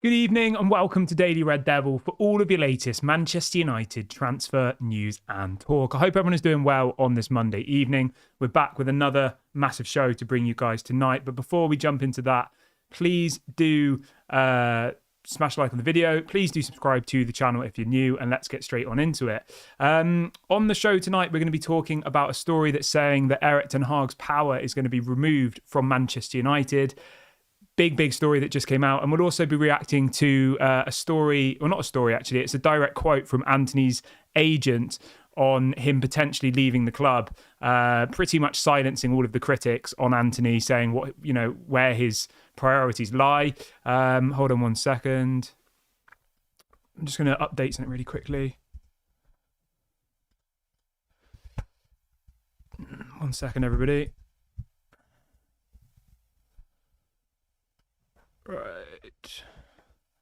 Good evening and welcome to Daily Red Devil for all of your latest Manchester United transfer news and talk. I hope everyone is doing well on this Monday evening. We're back with another massive show to bring you guys tonight. But before we jump into that, please do smash a like on the video. Please do subscribe to the channel if you're new, and let's get straight on into it. On the show tonight, we're going to be talking about a story that's saying that Erik ten Hag's power is going to be removed from Manchester United. Big story that just came out. And we'll also be reacting to a story, or not a story actually, it's a direct quote from Antony's agent on him potentially leaving the club, pretty much silencing all of the critics on Antony, saying where his priorities lie. Hold on one second. I'm just going to update something really quickly. 1 second, everybody. Right.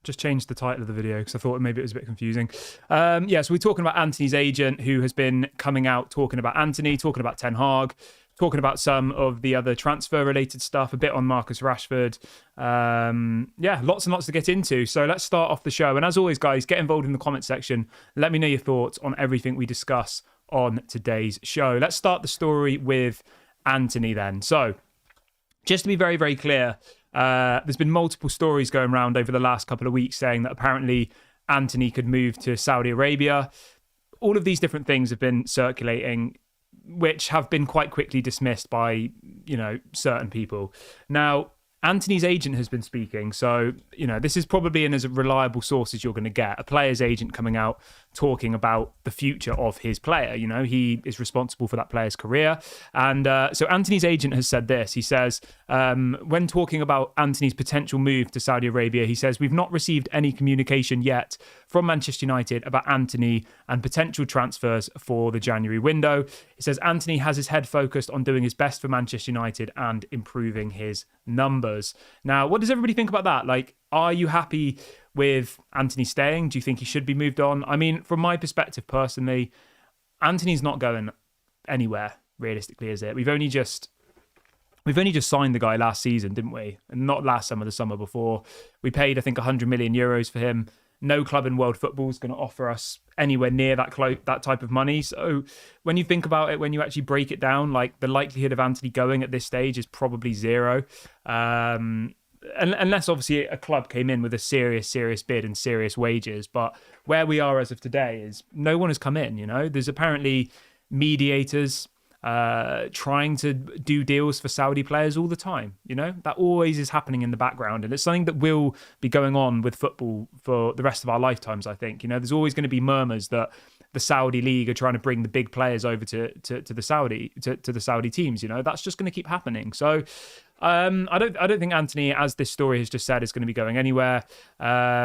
Just changed the title of the video because I thought maybe it was a bit confusing. So we're talking about Antony's agent, who has been coming out talking about Antony, talking about Ten Hag, talking about some of the other transfer-related stuff, a bit on Marcus Rashford. Lots and lots to get into. So let's start off the show. And as always, guys, get involved in the comment section. Let me know your thoughts on everything we discuss on today's show. Let's start the story with Antony then. So just to be very, very clear, there's been multiple stories going around over the last couple of weeks saying that apparently Antony could move to Saudi Arabia. All of these different things have been circulating, which have been quite quickly dismissed by, certain people. Now, Antony's agent has been speaking, so, this is probably in as reliable source as you're going to get. A player's agent coming out talking about the future of his player. He is responsible for that player's career. And so Antony's agent has said this. He says, when talking about Antony's potential move to Saudi Arabia, he says, "We've not received any communication yet from Manchester United about Antony and potential transfers for the January window." He says, "Antony has his head focused on doing his best for Manchester United and improving his numbers." Now, what does everybody think about that? Like, are you happy with Antony staying? Do you think he should be moved on? I mean, from my perspective personally, Antony's not going anywhere, realistically, is it? We've only just signed the guy last season, didn't we? And not last summer, the summer before. We paid, I think, 100 million euros for him. No club in world football is going to offer us anywhere near that type of money. So when you think about it, when you actually break it down, like, the likelihood of Antony going at this stage is probably zero. Unless obviously a club came in with a serious bid and serious wages. But where we are as of today is no one has come in, There's apparently mediators trying to do deals for Saudi players all the time. That always is happening in the background, and it's something that will be going on with football for the rest of our lifetimes, I think. There's always going to be murmurs that the Saudi league are trying to bring the big players over to the Saudi teams. That's just going to keep happening. So I don't think Antony, as this story has just said, is going to be going anywhere. But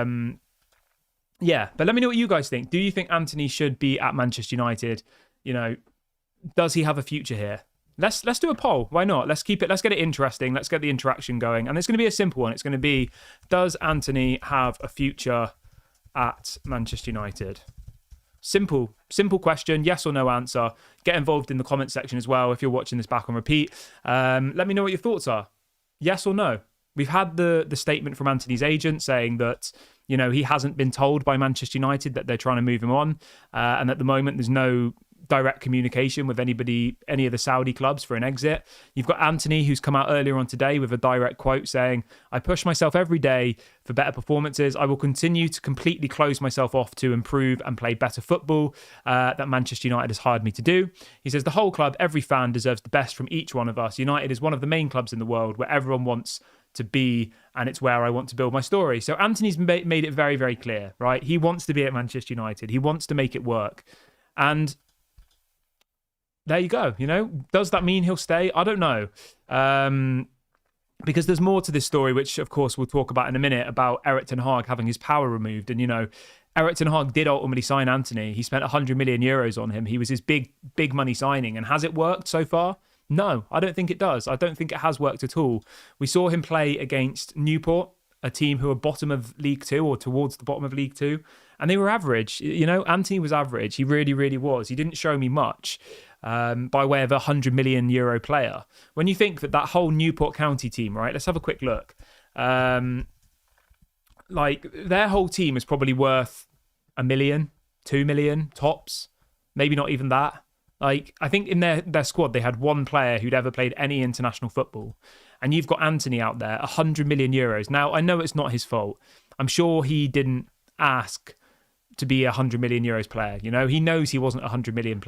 let me know what you guys think. Do you think Antony should be at Manchester United? Does he have a future here? Let's do a poll. Why not? Let's get it interesting. Let's get the interaction going. And it's going to be a simple one. It's going to be, does Antony have a future at Manchester United? Simple question, yes or no answer. Get involved in the comment section as well if you're watching this back on repeat. Let me know what your thoughts are. Yes or no? We've had the statement from Antony's agent saying that, he hasn't been told by Manchester United that they're trying to move him on. And at the moment, there's no direct communication with any of the Saudi clubs for an exit. You've got Antony, who's come out earlier on today with a direct quote saying, "I push myself every day for better performances. I will continue to completely close myself off to improve and play better football that Manchester United has hired me to do." He says, "The whole club, every fan deserves the best from each one of us. United is one of the main clubs in the world where everyone wants to be, and it's where I want to build my story." So Antony's made it very, very clear, right? He wants to be at Manchester United. He wants to make it work. And there you go. Does that mean he'll stay? I don't know. Because there's more to this story, which of course we'll talk about in a minute, about Erik ten Hag having his power removed. And, Erik ten Hag did ultimately sign Antony. He spent 100 million euros on him. He was his big money signing. And has it worked so far? No, I don't think it does. I don't think it has worked at all. We saw him play against Newport, a team who are bottom of League Two or towards the bottom of League Two. And they were average. Antony was average. He really, really was. He didn't show me much. By way of a €100 million player. When you think that whole Newport County team, right? Let's have a quick look. like their whole team is probably worth 1 million, 2 million tops, maybe not even that. Like, I think in their squad, they had one player who'd ever played any international football. And you've got Antony out there, 100 million euros. Now, I know it's not his fault. I'm sure he didn't ask to be a 100 million euros player. You know, he knows he wasn't a 100 million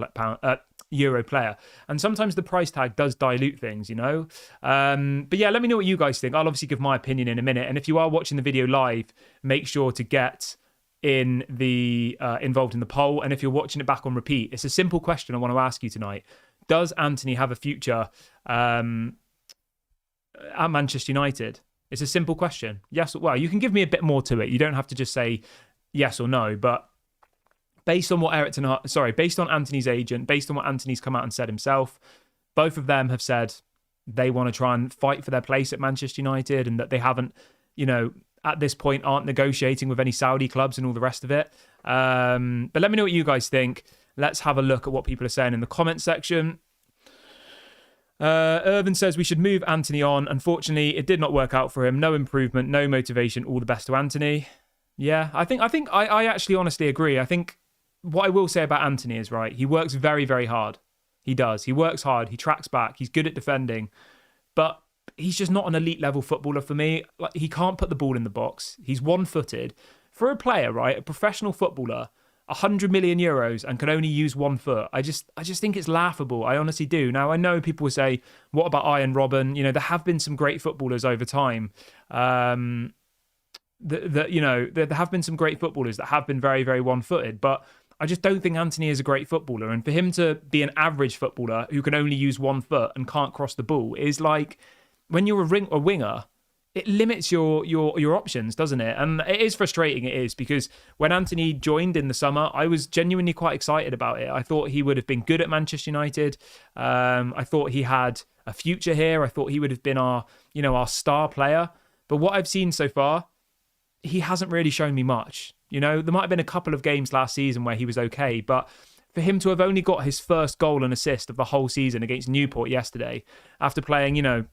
euro player. And sometimes the price tag does dilute things, you know. But yeah, let me know what you guys think. I'll obviously give my opinion in a minute. And if you are watching the video live, make sure to get in the involved in the poll. And if you're watching it back on repeat, it's a simple question I want to ask you tonight. Does Antony have a future at Manchester United? It's a simple question. Yes. Well, you can give me a bit more to it. You don't have to just say yes or no. But based on what based on Antony's agent, based on what Antony's come out and said himself, both of them have said they want to try and fight for their place at Manchester United, and that they haven't, you know, at this point aren't negotiating with any Saudi clubs and all the rest of it. But let me know what you guys think. Let's have a look at what people are saying in the comment section. Irvin says we should move Antony on. Unfortunately, it did not work out for him. No improvement, no motivation. All the best to Antony. Yeah, I actually honestly agree. I think what I will say about Antony is, right, he works very, very hard. He does. He works hard. He tracks back. He's good at defending. But he's just not an elite level footballer for me. Like, he can't put the ball in the box. He's one-footed. For a player, right, a professional footballer, 100 million euros and can only use 1 foot. I just think it's laughable. I honestly do. Now, I know people will say, what about Iron Robben? You know, there have been some great footballers over time. You know, there have been some great footballers that have been very, very one-footed, but I just don't think Antony is a great footballer. And for him to be an average footballer who can only use 1 foot and can't cross the ball is like, when you're a winger, it limits your options, doesn't it? And it is frustrating, it is, because when Antony joined in the summer, I was genuinely quite excited about it. I thought he would have been good at Manchester United. I thought he had a future here. I thought he would have been our star player. But what I've seen so far, he hasn't really shown me much. You know, there might have been a couple of games last season where he was okay, but for him to have only got his first goal and assist of the whole season against Newport yesterday, after playing,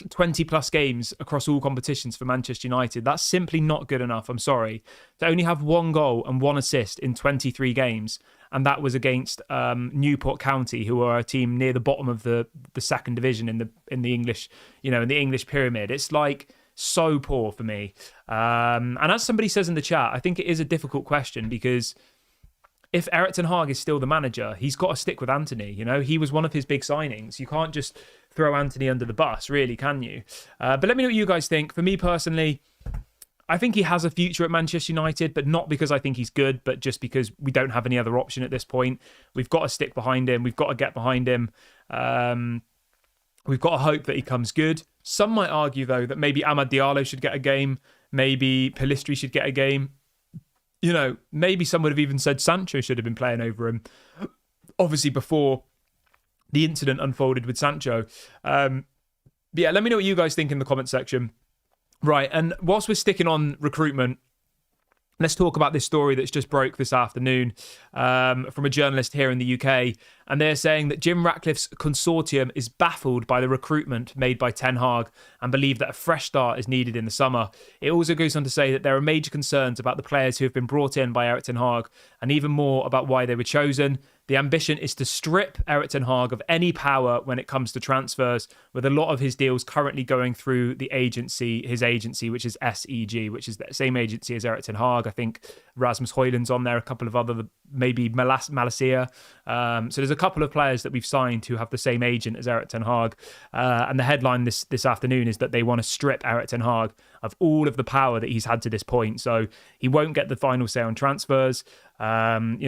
20 plus games across all competitions for Manchester United, that's simply not good enough. I'm sorry. To only have 1 goal and 1 assist in 23 games, and that was against Newport County, who are a team near the bottom of the second division in the English, in the English pyramid. It's like so poor for me. And as somebody says in the chat, I think it is a difficult question, because if Erik ten Hag is still the manager, he's got to stick with Antony. You know, he was one of his big signings. You can't just throw Antony under the bus, really, can you? But let me know what you guys think. For me personally, I think he has a future at Manchester United, but not because I think he's good, but just because we don't have any other option at this point. We've got to stick behind him. We've got to get behind him. We've got to hope that he comes good. Some might argue, though, that maybe Amad Diallo should get a game. Maybe Pellistri should get a game. You know, maybe some would have even said Sancho should have been playing over him. Obviously, before the incident unfolded with Sancho. But yeah, let me know what you guys think in the comment section. Right, and whilst we're sticking on recruitment, let's talk about this story that's just broke this afternoon from a journalist here in the UK. And they're saying that Jim Ratcliffe's consortium is baffled by the recruitment made by Ten Hag and believe that a fresh start is needed in the summer. It also goes on to say that there are major concerns about the players who have been brought in by Erik ten Hag, and even more about why they were chosen. The ambition is to strip Erik ten Hag of any power when it comes to transfers, with a lot of his deals currently going through his agency, which is SEG, which is the same agency as Erik ten Hag. I think Rasmus Højlund's on there, a couple of other, maybe Malacia. So there's a couple of players that we've signed who have the same agent as Erik ten Hag. And the headline this afternoon is that they want to strip Erik ten Hag of all of the power that he's had to this point. So he won't get the final say on transfers. You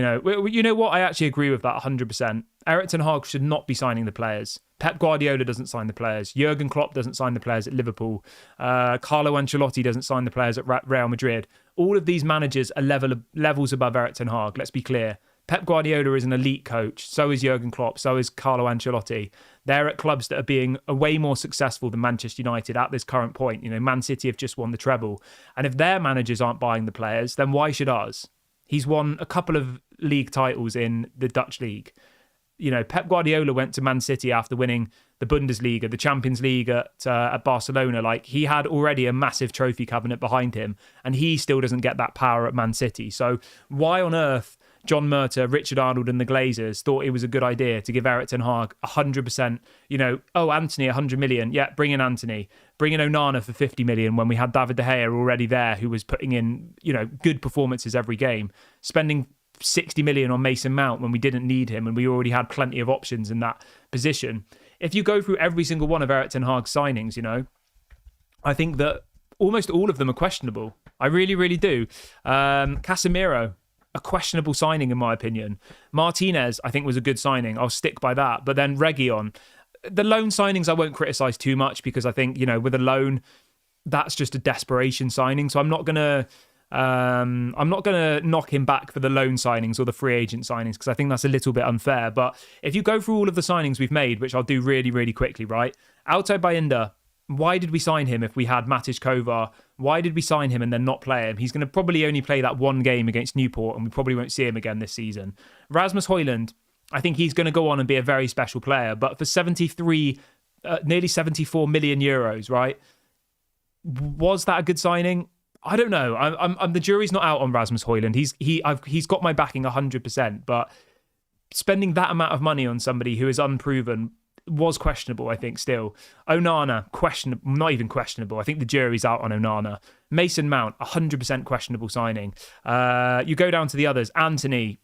know what? I actually agree with that 100%. Erik ten Hag should not be signing the players. Pep Guardiola doesn't sign the players. Jurgen Klopp doesn't sign the players at Liverpool. Carlo Ancelotti doesn't sign the players at Real Madrid. All of these managers are levels above Erik ten Hag, let's be clear. Pep Guardiola is an elite coach. So is Jurgen Klopp. So is Carlo Ancelotti. They're at clubs that are being way more successful than Manchester United at this current point. You know, Man City have just won the treble. And if their managers aren't buying the players, then why should ours? He's won a couple of league titles in the Dutch league. You know, Pep Guardiola went to Man City after winning the Bundesliga, the Champions League at Barcelona. Like, he had already a massive trophy cabinet behind him, and he still doesn't get that power at Man City. So why on earth John Murtough, Richard Arnold and the Glazers thought it was a good idea to give Erik ten Hag 100%, Antony 100 million, yeah, bring in Antony. Bring in Onana for 50 million when we had David De Gea already there, who was putting in, good performances every game. Spending 60 million on Mason Mount when we didn't need him and we already had plenty of options in that position. If you go through every single one of Erik ten Hag's signings, I think that almost all of them are questionable. I really, really do. Casemiro, a questionable signing in my opinion. Martinez, I think, was a good signing. I'll stick by that. But then Reguilon, the loan signings I won't criticise too much because I think, with a loan, that's just a desperation signing. So I'm not gonna knock him back for the loan signings or the free agent signings because I think that's a little bit unfair. But if you go through all of the signings we've made, which I'll do really, really quickly, right? Alto Bayinda, why did we sign him if we had Matic Kovar? Why did we sign him and then not play him? He's going to probably only play that one game against Newport and we probably won't see him again this season. Rasmus Højlund, I think he's going to go on and be a very special player, but for nearly 74 million euros, right? Was that a good signing? I don't know. I'm the jury's not out on Rasmus Højlund. He's got my backing 100%, but spending that amount of money on somebody who is unproven was questionable, I think, still. Onana, questionable, not even questionable. I think the jury's out on Onana. Mason Mount, 100% questionable signing. You go down to the others. Antony,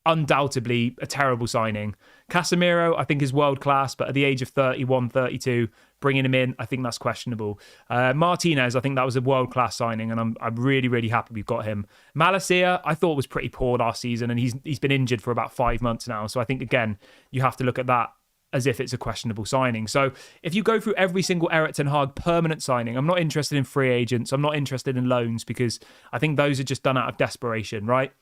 undoubtedly a terrible signing. Casemiro, I think, is world class, but at the age of 31, 32, bringing him in, I think that's questionable. Martinez, I think that was a world class signing, and I'm really, really happy we've got him. Malacia, I thought was pretty poor last season, and he's been injured for about 5 months now. So I think, again, you have to look at that as if it's a questionable signing. So if you go through every single Erik ten Hag permanent signing, I'm not interested in free agents. I'm not interested in loans because I think those are just done out of desperation, right?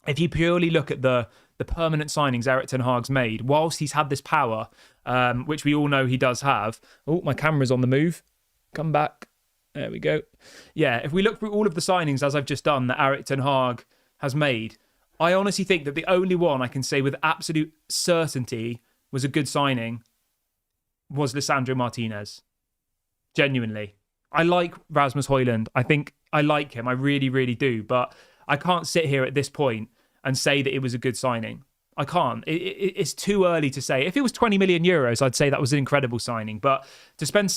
If you purely look at the permanent signings Erik ten Hag's made, whilst he's had this power, which we all know he does have. Oh, my camera's on the move. Come back. There we go. Yeah, if we look through all of the signings, as I've just done, that Erik ten Hag has made, I honestly think that the only one I can say with absolute certainty was a good signing was Lisandro Martinez. Genuinely. I like Rasmus Højlund. I think I like him. I really, really do. But I can't sit here at this point and say that it was a good signing. I can't. It's too early to say. If it was 20 million euros, I'd say that was an incredible signing. But to spend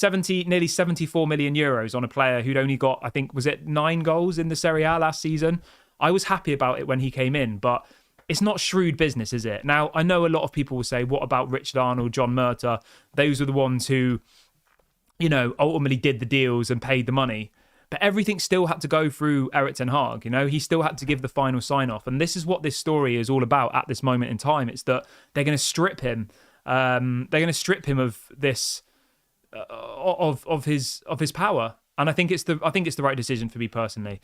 nearly 74 million euros on a player who'd only got, I think, was it 9 goals in the Serie A last season? I was happy about it when he came in, but it's not shrewd business, is it? Now, I know a lot of people will say, what about Richard Arnold, John Murtough? Those are the ones who, ultimately did the deals and paid the money. But everything still had to go through Erik ten Hag. He still had to give the final sign off. And this is what this story is all about at this moment in time. It's that they're going to strip him. They're going to strip him of this, of his power. And I think it's the right decision for me personally.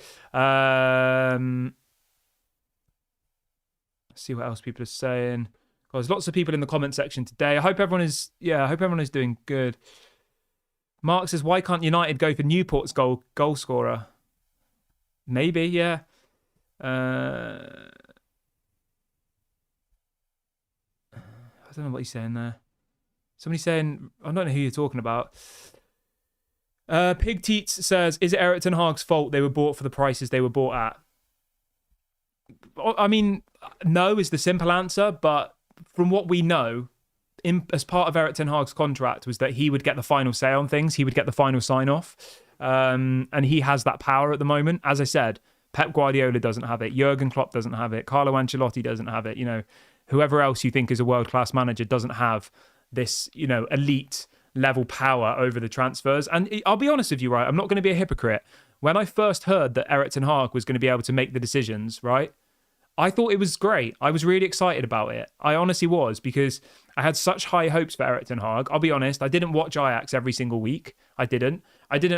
See what else people are saying. There's lots of people in the comment section today. I hope everyone is doing good. Mark says, why can't United go for Newport's goal scorer? Maybe, yeah. I don't know what he's saying there. Somebody's saying, I don't know who you're talking about. Pig Teats says, is it Erik ten Hag's fault they were bought for the prices they were bought at? I mean, no is the simple answer, but from what we know, as part of Erik ten Hag's contract was that he would get the final say on things, he would get the final sign-off, and he has that power at the moment. As I said, Pep Guardiola doesn't have it, Jurgen Klopp doesn't have it, Carlo Ancelotti doesn't have it, whoever else you think is a world-class manager doesn't have this, elite level power over the transfers. And I'll be honest with you, right, I'm not going to be a hypocrite. When I first heard that Erik ten Hag was going to be able to make the decisions, right, I thought it was great. I was really excited about it. I honestly was, because I had such high hopes for Erik ten Hag. I'll be honest, I didn't watch Ajax every single week. I didn't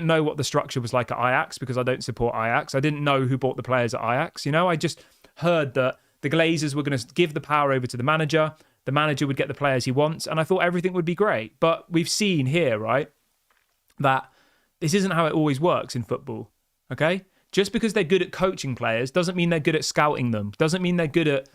know what the structure was like at Ajax because I don't support Ajax. I didn't know who bought the players at Ajax. I just heard that the Glazers were going to give the power over to the manager. The manager would get the players he wants, and I thought everything would be great. But we've seen here, right, that this isn't how it always works in football, okay? Just because they're good at coaching players doesn't mean they're good at scouting them. Doesn't mean they're good at,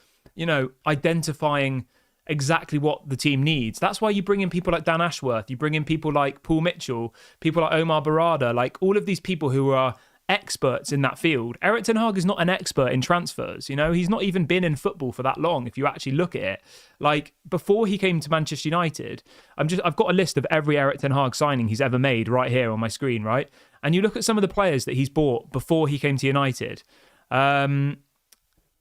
identifying exactly what the team needs. That's why you bring in people like Dan Ashworth, you bring in people like Paul Mitchell, people like Omar Barada, like all of these people who are experts in that field. Erik ten Hag is not an expert in transfers, you know, he's not even been in football for that long if you actually look at it. Like before he came to Manchester United, I've got a list of every Erik ten Hag signing he's ever made right here on my screen, right? And you look at some of the players that he's bought before he came to United. The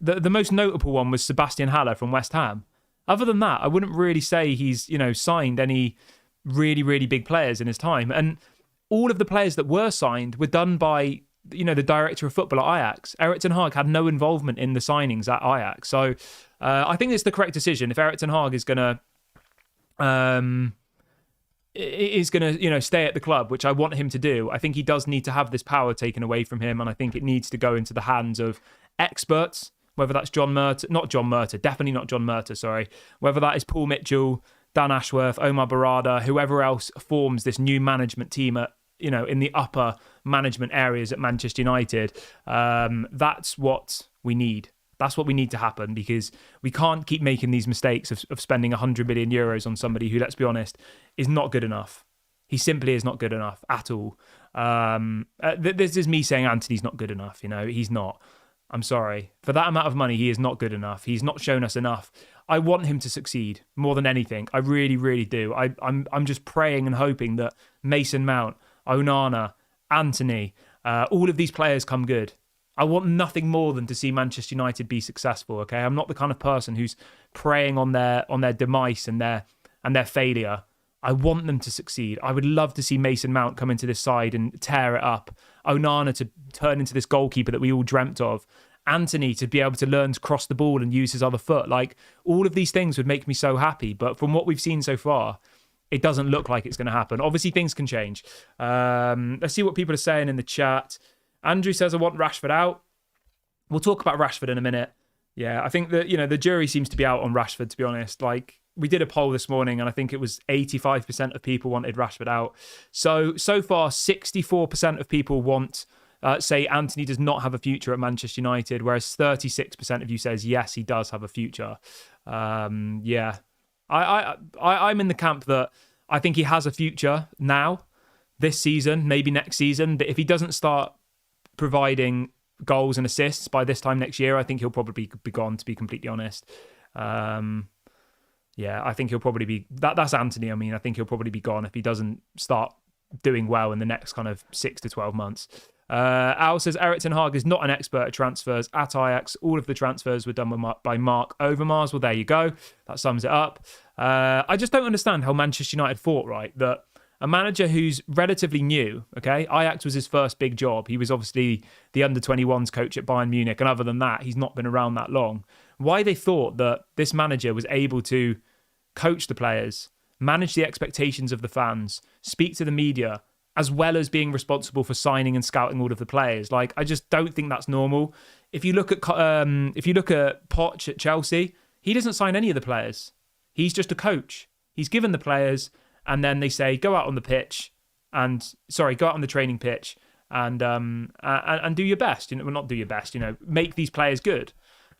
most notable one was Sebastian Haller from West Ham. Other than that, I wouldn't really say he's, you know, signed any really, really big players in his time. And all of the players that were signed were done by, you know, the director of football at Ajax. Erik ten Hag had no involvement in the signings at Ajax. So I think it's the correct decision. If Erik ten Hag is going to, you know, stay at the club, which I want him to do, I think he does need to have this power taken away from him. And I think it needs to go into the hands of experts, whether that's definitely not John Murtough, sorry. Whether that is Paul Mitchell, Dan Ashworth, Omar Barada, whoever else forms this new management team at, you know, in the upper management areas at Manchester United. That's what we need. That's what we need to happen, because we can't keep making these mistakes of spending 100 million euros on somebody who, let's be honest, is not good enough. He simply is not good enough at all. This is me saying Antony's not good enough. You know, he's not. I'm sorry. For that amount of money, he is not good enough. He's not shown us enough. I want him to succeed more than anything. I really, really do. I'm just praying and hoping that Mason Mount, Onana, Antony, all of these players come good. I want nothing more than to see Manchester United be successful. Okay, I'm not the kind of person who's preying on their demise and their failure. I want them to succeed. I would love to see Mason Mount come into this side and tear it up. Onana to turn into this goalkeeper that we all dreamt of. Antony to be able to learn to cross the ball and use his other foot. Like, all of these things would make me so happy. But from what we've seen so far, it doesn't look like it's going to happen. Obviously, things can change. Let's see what people are saying in the chat. Andrew says, I want Rashford out. We'll talk about Rashford in a minute. Yeah, I think that, you know, the jury seems to be out on Rashford, to be honest. Like, we did a poll this morning and I think it was 85% of people wanted Rashford out. So far, 64% of people say Antony does not have a future at Manchester United, whereas 36% of you says, yes, he does have a future. Yeah. I'm in the camp that I think he has a future now, this season, maybe next season. But if he doesn't start providing goals and assists by this time next year, I think he'll probably be gone, to be completely honest. Yeah, I think he'll probably be... That's Antony. I mean, I think he'll probably be gone if he doesn't start doing well in the next kind of 6 to 12 months. Al says, Erik ten Hag is not an expert at transfers at Ajax. All of the transfers were done by Mark Overmars. Well, there you go. That sums it up. I just don't understand how Manchester United thought, right, that a manager who's relatively new, okay, Ajax was his first big job. He was obviously the under-21s coach at Bayern Munich, and other than that, he's not been around that long. Why they thought that this manager was able to coach the players, manage the expectations of the fans, speak to the media, as well as being responsible for signing and scouting all of the players. Like, I just don't think that's normal. If you look at Poch at Chelsea, he doesn't sign any of the players. He's just a coach. He's given the players, and then they say, go out on the training pitch and do your best. You know, well, not do your best. You know, make these players good.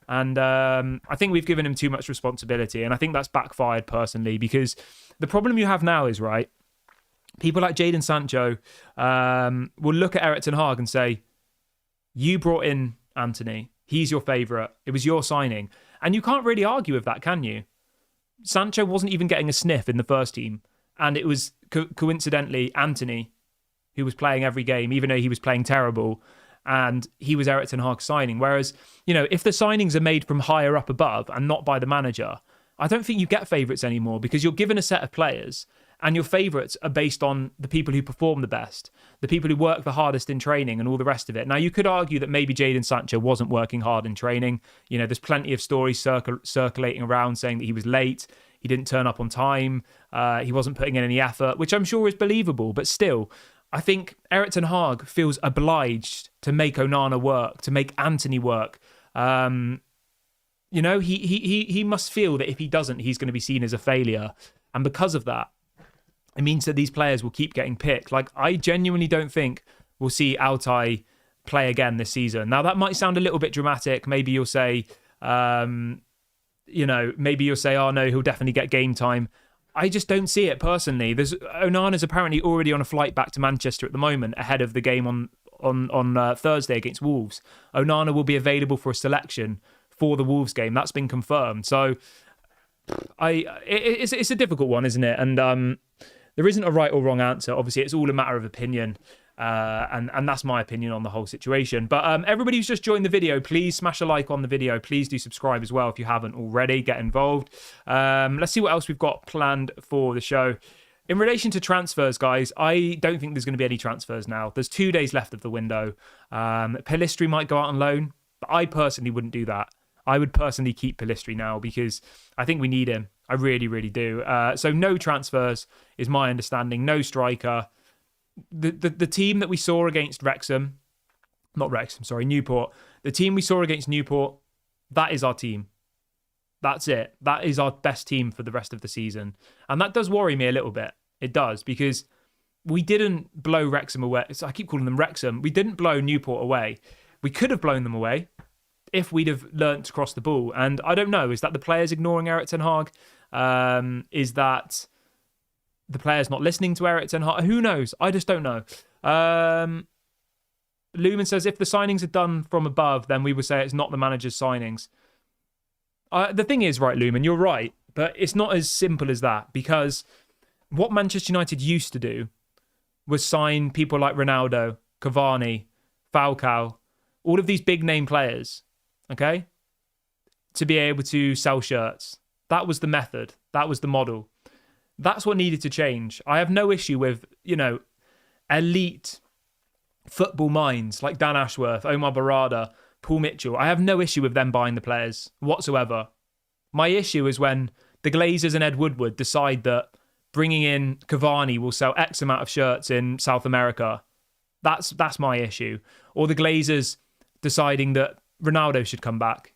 And I think we've given him too much responsibility, and I think that's backfired personally, because the problem you have now is, right, people like Jadon Sancho will look at Erik ten Hag and say, you brought in Antony. He's your favourite. It was your signing. And you can't really argue with that, can you? Sancho wasn't even getting a sniff in the first team. And it was coincidentally Antony who was playing every game, even though he was playing terrible. And he was Erik ten Hag's signing. Whereas, you know, if the signings are made from higher up above and not by the manager, I don't think you get favourites anymore, because you're given a set of players and your favourites are based on the people who perform the best, the people who work the hardest in training and all the rest of it. Now, you could argue that maybe Jadon Sancho wasn't working hard in training. You know, there's plenty of stories circulating around saying that he was late, he didn't turn up on time, he wasn't putting in any effort, which I'm sure is believable. But still, I think Erik ten Hag feels obliged to make Onana work, to make Antony work. You know, he must feel that if he doesn't, he's going to be seen as a failure. And because of that, it means that these players will keep getting picked. Like, I genuinely don't think we'll see Altay play again this season. Now, that might sound a little bit dramatic. Maybe you'll say, maybe you'll say, oh no, he'll definitely get game time. I just don't see it personally. Onana's apparently already on a flight back to Manchester at the moment ahead of the game on Thursday against Wolves. Onana will be available for a selection for the Wolves game. That's been confirmed. So it's a difficult one, isn't it? And there isn't a right or wrong answer. Obviously, it's all a matter of opinion. And that's my opinion on the whole situation. But everybody who's just joined the video, please smash a like on the video. Please do subscribe as well if you haven't already. Get involved. Let's see what else we've got planned for the show. In relation to transfers, guys, I don't think there's going to be any transfers now. There's 2 days left of the window. Pellistri might go out on loan, but I personally wouldn't do that. I would personally keep Pellistri now because I think we need him. I really, really do. So no transfers is my understanding. No striker. The team that we saw against Newport. The team we saw against Newport, that is our team. That's it. That is our best team for the rest of the season. And that does worry me a little bit. It does, because we didn't blow Wrexham away. So I keep calling them Wrexham. We didn't blow Newport away. We could have blown them away if we'd have learnt to cross the ball. And I don't know, is that the players ignoring Erik ten Hag? Is that the players not listening to Erik ten Hag? Who knows? I just don't know. Lumen says, if the signings are done from above, then we would say it's not the manager's signings. The thing is, right, Lumen, you're right, but it's not as simple as that, because what Manchester United used to do was sign people like Ronaldo, Cavani, Falcao, all of these big name players, okay, to be able to sell shirts. That was the method. That was the model. That's what needed to change. I have no issue with, elite football minds like Dan Ashworth, Omar Barada, Paul Mitchell. I have no issue with them buying the players whatsoever. My issue is when the Glazers and Ed Woodward decide that bringing in Cavani will sell X amount of shirts in South America. That's my issue. Or the Glazers deciding that Ronaldo should come back,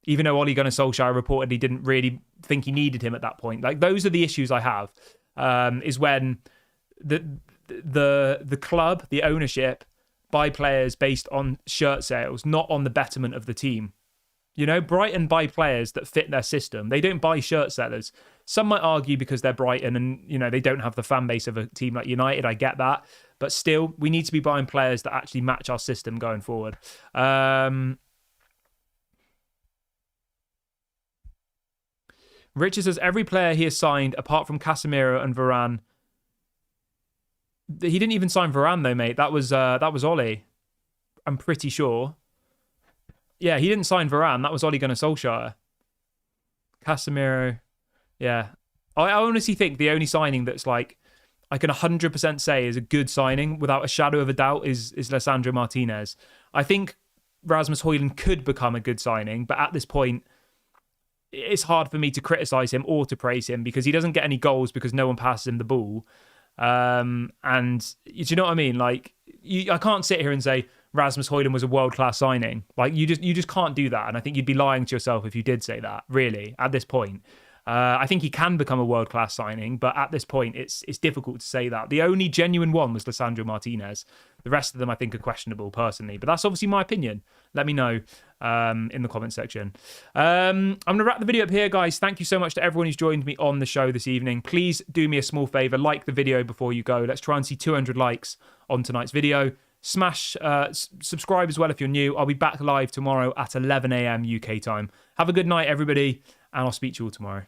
even though Ole Gunnar Solskjaer reportedly didn't really think he needed him at that point. Like, those are the issues I have. Is when the club, the ownership, buy players based on shirt sales, not on the betterment of the team. Brighton buy players that fit their system. They don't buy shirt sellers. Some might argue because they're Brighton and, they don't have the fan base of a team like United. I get that. But still, we need to be buying players that actually match our system going forward. Richard says, every player he has signed, apart from Casemiro and Varane. He didn't even sign Varane though, mate. That was Ole. I'm pretty sure. Yeah, he didn't sign Varane. That was Ole Gunnar Solskjaer. Casemiro. Yeah. I honestly think the only signing that's like, I can 100% say is a good signing without a shadow of a doubt is Lisandro Martinez. I think Rasmus Højlund could become a good signing, but at this point, it's hard for me to criticise him or to praise him because he doesn't get any goals because no one passes him the ball. And do you know what I mean? Like, I can't sit here and say Rasmus Højlund was a world-class signing. Like, you just can't do that. And I think you'd be lying to yourself if you did say that, really, at this point. I think he can become a world-class signing, but at this point, it's difficult to say that. The only genuine one was Lisandro Martinez. The rest of them, I think, are questionable, personally. But that's obviously my opinion. Let me know in the comment section. I'm going to wrap the video up here, guys. Thank you so much to everyone who's joined me on the show this evening. Please do me a small favour. Like the video before you go. Let's try and see 200 likes on tonight's video. Smash subscribe as well if you're new. I'll be back live tomorrow at 11 a.m. UK time. Have a good night, everybody, and I'll speak to you all tomorrow.